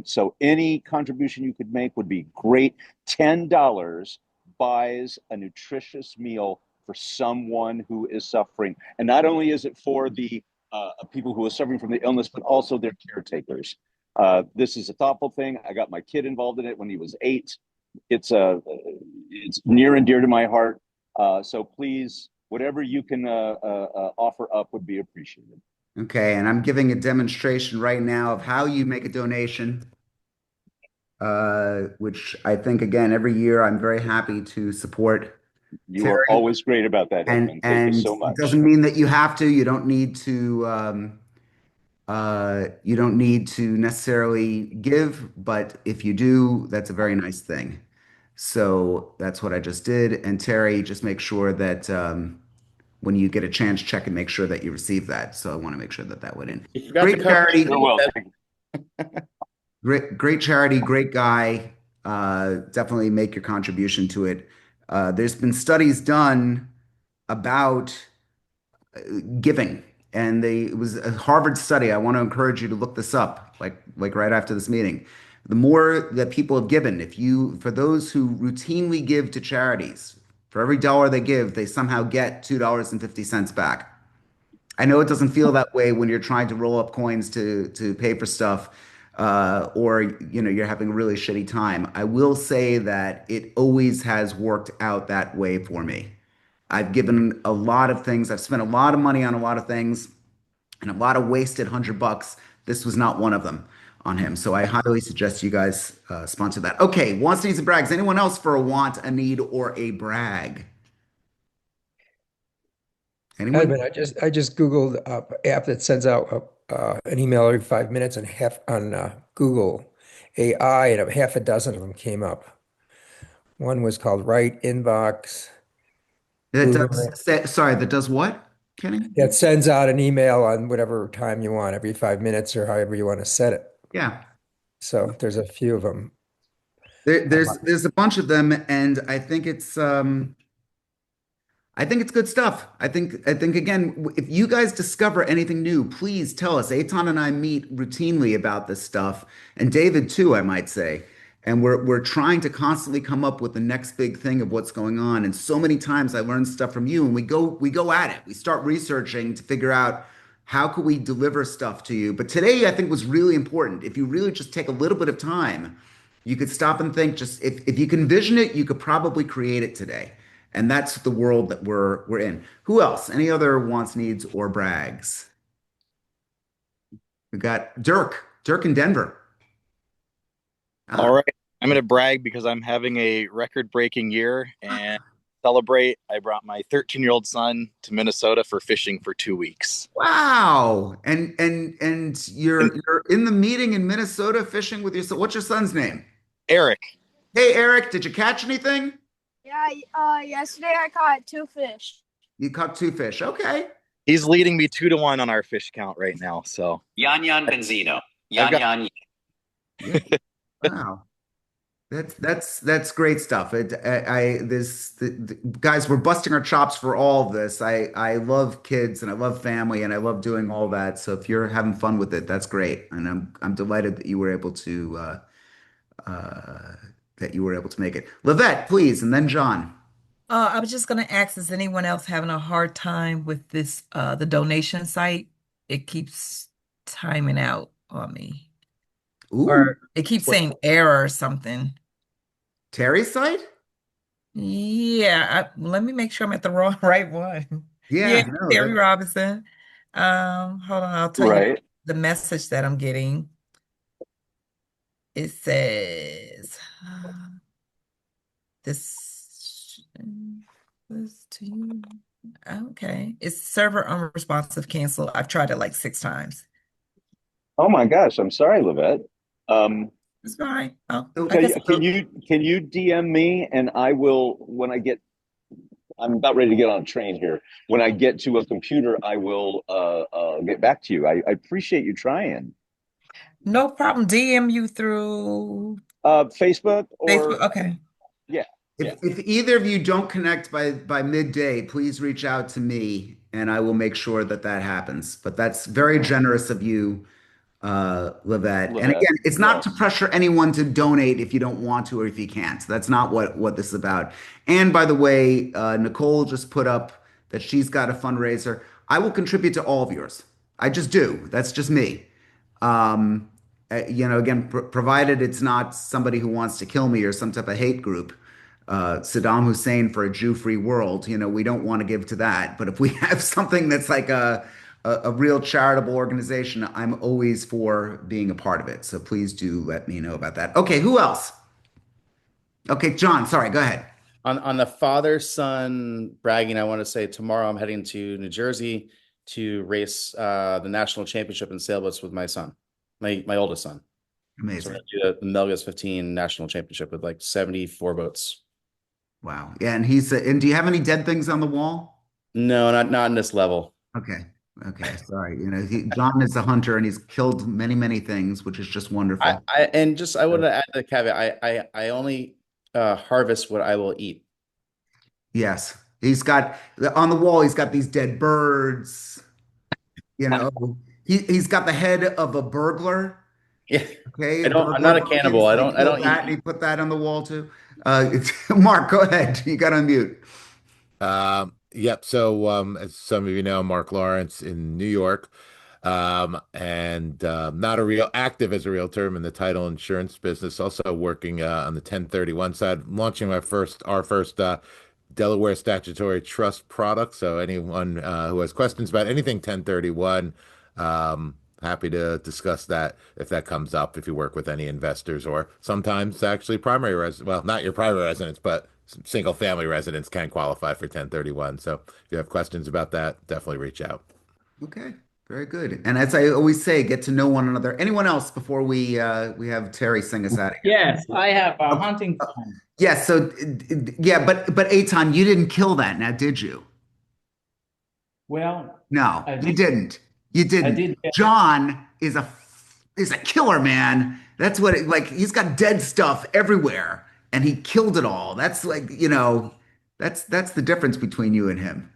So any contribution you could make would be great. $10 buys a nutritious meal for someone who is suffering. And not only is it for the people who are suffering from the illness, but also their caretakers. This is a thoughtful thing. I got my kid involved in it when he was 8. It's near and dear to my heart. So please, whatever you can offer up would be appreciated. Okay, and I'm giving a demonstration right now of how you make a donation, which I think, again, every year I'm very happy to support. You are always great about that, Edmund. Thank you so much. It doesn't mean that you have to. You don't need to. You don't need to necessarily give, but if you do, that's a very nice thing. So that's what I just did. And Terry, just make sure that when you get a chance, check and make sure that you receive that. So I want to make sure that that went in. Great charity. Great charity, great guy. Definitely make your contribution to it. There's been studies done about giving, and it was a Harvard study. I want to encourage you to look this up, like right after this meeting. The more that people have given, for those who routinely give to charities, for every dollar they give, they somehow get $2.50 back. I know it doesn't feel that way when you're trying to roll up coins to pay for stuff, or you're having a really shitty time. I will say that it always has worked out that way for me. I've given a lot of things. I've spent a lot of money on a lot of things, and a lot of wasted $100. This was not one of them on him. So I highly suggest you guys sponsor that. Okay, wants, needs, and brags. Anyone else for a want, a need, or a brag? Anyone? Edmund, I just Googled app that sends out an email every 5 minutes and on Google AI, and half a dozen of them came up. One was called Right Inbox. That does what, Kenny? That sends out an email on whatever time you want, every 5 minutes or however you want to set it. Yeah. So there's a few of them. There's a bunch of them, and I think it's good stuff. I think again, if you guys discover anything new, please tell us. Eitan and I meet routinely about this stuff, and David too, I might say. And we're trying to constantly come up with the next big thing of what's going on. And so many times I learn stuff from you, and we go at it. We start researching to figure out how could we deliver stuff to you. But today I think was really important. If you really just take a little bit of time, you could stop and think. Just if you can vision it, you could probably create it today. And that's the world that we're in. Who else? Any other wants, needs, or brags? We got Dirk in Denver. All right. I'm going to brag because I'm having a record-breaking year and celebrate. I brought my 13-year-old son to Minnesota for fishing for 2 weeks. Wow. And you're in the meeting in Minnesota fishing with your son. What's your son's name? Eric. Hey, Eric, did you catch anything? Yeah, yesterday I caught 2 fish. You caught 2 fish. Okay. He's leading me 2-1 on our fish count right now. So Yan Benzino. Yan. Wow. That's great stuff. Guys, we're busting our chops for all of this. I love kids and I love family and I love doing all that. So if you're having fun with it, that's great. And I'm delighted that you were able to make it. Lavette, please, and then John. I was just going to ask, is anyone else having a hard time with this, the donation site? It keeps timing out on me. Ooh. Or it keeps saying error or something. Terry's site? Yeah, let me make sure I'm at the right one. Yeah, Terry Robinson. Hold on, I'll tell you the message that I'm getting. It says this to you. Okay. It's server unresponsive cancel. I've tried it like 6 times. Oh my gosh, I'm sorry, Livette. It's fine. Oh, I Okay, guess can you DM me and I will when I get I'm about ready to get on a train here. When I get to a computer, I will get back to you. I appreciate you trying. no problem. DM you through Facebook Facebook. or Okay. yeah, yeah. If either of you don't connect by midday, please reach out to me and I will make sure that that happens. But that's very generous of you, Livette. And Livette, again, it's not to yes. pressure anyone to donate if you don't want to or if you can't. That's not what this is about. And by the way, Nicole just put up that she's got a fundraiser. I will contribute to all of yours. I just do. That's just me. Again, provided it's not somebody who wants to kill me or some type of hate group. Saddam Hussein for a Jew-free world, we don't want to give to that. But if we have something that's like a real charitable organization, I'm always for being a part of it. So please do let me know about that. Okay, who else? Okay, John, sorry, go ahead. On the father-son bragging, I want to say tomorrow I'm heading to New Jersey to race the national championship in sailboats with my son, my oldest son. So we're Amazing. gonna do the Melga's 15 national championship with like 74 boats. Wow. Yeah, and do you have any dead things on the wall? No, not in this level. Okay. Okay. Sorry. John is a hunter and he's killed many, many things, which is just wonderful. I would add the caveat. I only harvest what I will eat. Yes. He's got on the wall, he's got these dead birds. You know, he's got the head of a burglar. Yeah. Okay, I'm not a cannibal. So he I killed don't that eat. and he put that on the wall too. Mark, go ahead. You got on mute. Yep. So, as some of you know, Mark Lawrence in New York, and not a real active as a realtor. I'm in the title insurance business, also working on the 1031 side, launching our first Delaware statutory trust product. So, anyone who has questions about anything 1031, happy to discuss that if that comes up, if you work with any investors or sometimes actually primary residents, well, not your primary residents, but single family residents can qualify for 1031. So if you have questions about that, definitely reach out. Okay, very good. And as I always say, get to know one another. Anyone else before we have Terry sing us out of here? Yes, I have a hunting farm. Yes. So yeah, but Eitan, you didn't kill that now, did you? Well, No, I you did. didn't. You I didn't. did. John is a killer, man. That's what like he's got dead stuff everywhere and he killed it all. That's like, that's the difference between you and him.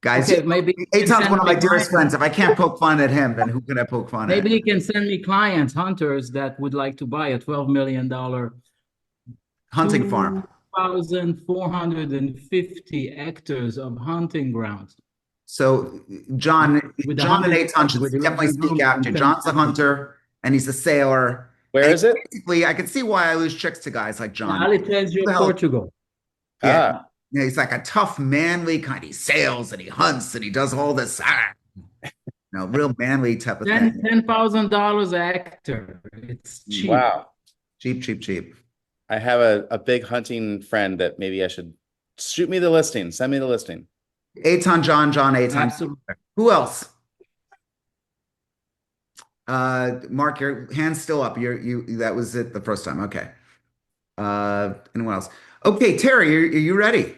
Guys, Okay, maybe you can Eitan's one send of me my dearest clients. friends. If I can't poke fun at him, then who can I poke fun at? Maybe you can send me clients, hunters that would like to buy a $12 million, Hunting farm. 2,450 hectares of hunting grounds. So John With a and hunting Eitan club, should with definitely 11 speak rooms after. and 10 John's a hunter and he's a sailor. Where And is it? basically, I can see why I lose chicks to guys like John. Alitejo, Well, Portugal. yeah, he's like a tough, manly kind. He sails and he hunts and he does all this, real manly type of thing. $10,000 a hectare. It's cheap. Wow. Cheap. I have a big hunting friend that maybe I should shoot me the listing. Send me the listing. Eitan, John, Eitan. Absolutely. Who else? Mark, your hand's still up. That was it the first time. Okay. Anyone else? Okay, Terry, are you ready?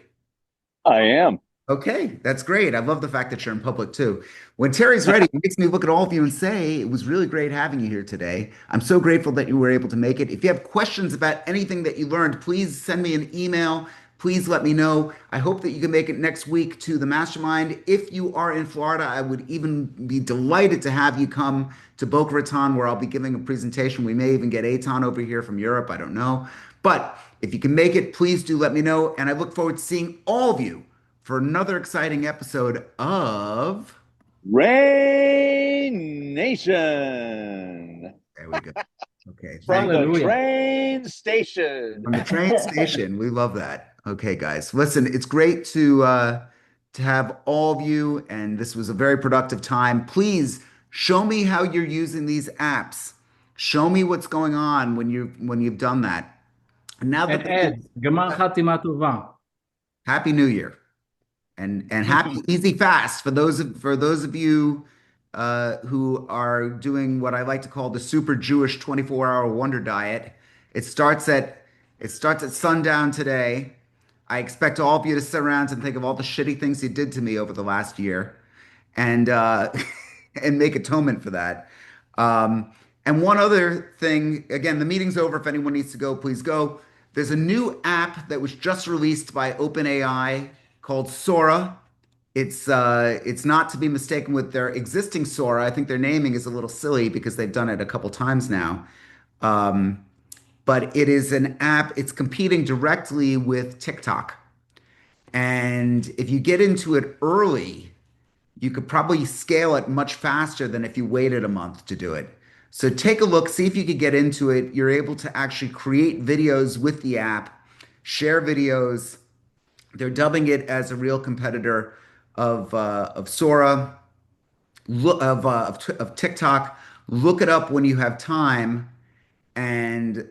I am. Okay, that's great. I love the fact that you're in public too. When Terry's ready, it makes me look at all of you and say, it was really great having you here today. I'm so grateful that you were able to make it. If you have questions about anything that you learned, please send me an email. Please let me know. I hope that you can make it next week to the mastermind. If you are in Florida, I would even be delighted to have you come to Boca Raton, where I'll be giving a presentation. We may even get Aton over here from Europe. I don't know. But if you can make it, please do let me know. And I look forward to seeing all of you for another exciting episode of Rain Nation. There we go. Okay. From the Hallelujah. train station. From the train station. We love that. Okay, guys. Listen, it's great to have all of you, and this was a very productive time. Please show me how you're using these apps. Show me what's going on when you've done that. And now And that Ed, Gamal Khatima Tova. Happy New Year. and happy, easy, fast for those of you who are doing what I like to call the super Jewish 24-hour wonder diet. It starts at it starts at sundown today. I expect all of you to sit around and think of all the shitty things you did to me over the last year, and and make atonement for that. Um, and one other thing, again, the meeting's over. If anyone needs to go, please go. There's a new app that was just released by OpenAI called Sora. It's not to be mistaken with their existing Sora. I think their naming is a little silly because they've done it a couple times now. Um, but it is an app. It's competing directly with TikTok. And if you get into it early, you could probably scale it much faster than if you waited a month to do it. So take a look, see if you could get into it. You're able to actually create videos with the app, share videos. They're dubbing it as a real competitor of Sora, of TikTok. Look it up when you have time, and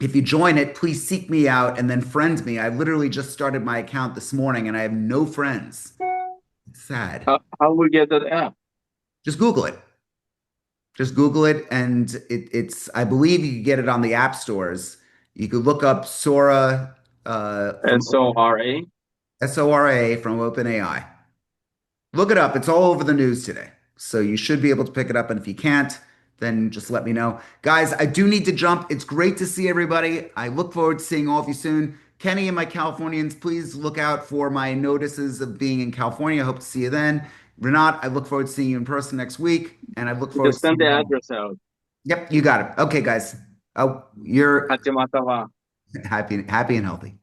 if you join it, please seek me out and then friend me. I literally just started my account this morning, and I have no friends. It's sad. How we get that app? Just Google it. Just Google it, and it's. I believe you can get it on the app stores. You could look up Sora. SORA. SORA from OpenAI. Look it up. It's all over the news today. So you should be able to pick it up. And if you can't, then just let me know. Guys, I do need to jump. It's great to see everybody. I look forward to seeing all of you soon. Kenny and my Californians, please look out for my notices of being in California. I hope to see you then. Renat, I look forward to seeing you in person next week. And I look forward Just to send seeing the you. address out. Yep, you got it. Okay, guys. Oh, you're Happy happy and healthy.